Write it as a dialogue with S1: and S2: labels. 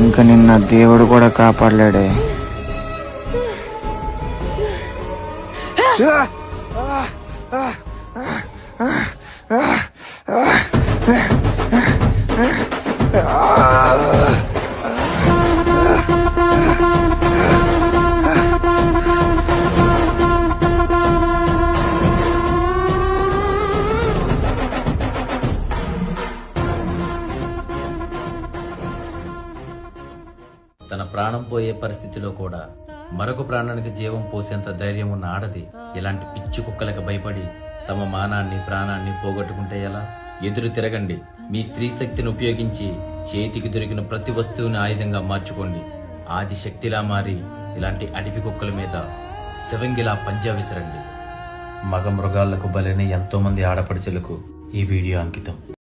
S1: ఇంకా నిన్న దేవుడు కూడా కాపాడలేడే.
S2: తన ప్రాణం పోయే పరిస్థితిలో కూడా మరొక ప్రాణానికి జీవం పోసేంత ధైర్యం ఉన్న ఆడది ఇలాంటి పిచ్చి కుక్కలకు భయపడి తమ మానాన్ని ప్రాణాన్ని పోగొట్టుకుంటే ఎలా? ఎదురు తిరగండి. మీ స్త్రీ శక్తిని ఉపయోగించి చేతికి దొరికిన ప్రతి వస్తువుని ఆయుధంగా మార్చుకోండి. ఆది శక్తిలా మారి ఇలాంటి అడవి కుక్కల మీద శివంగిలా పంజా విసరండి. మగ మృగాలకు బలైన ఎంతో మంది ఆడపడుచులకు ఈ వీడియో అంకితం.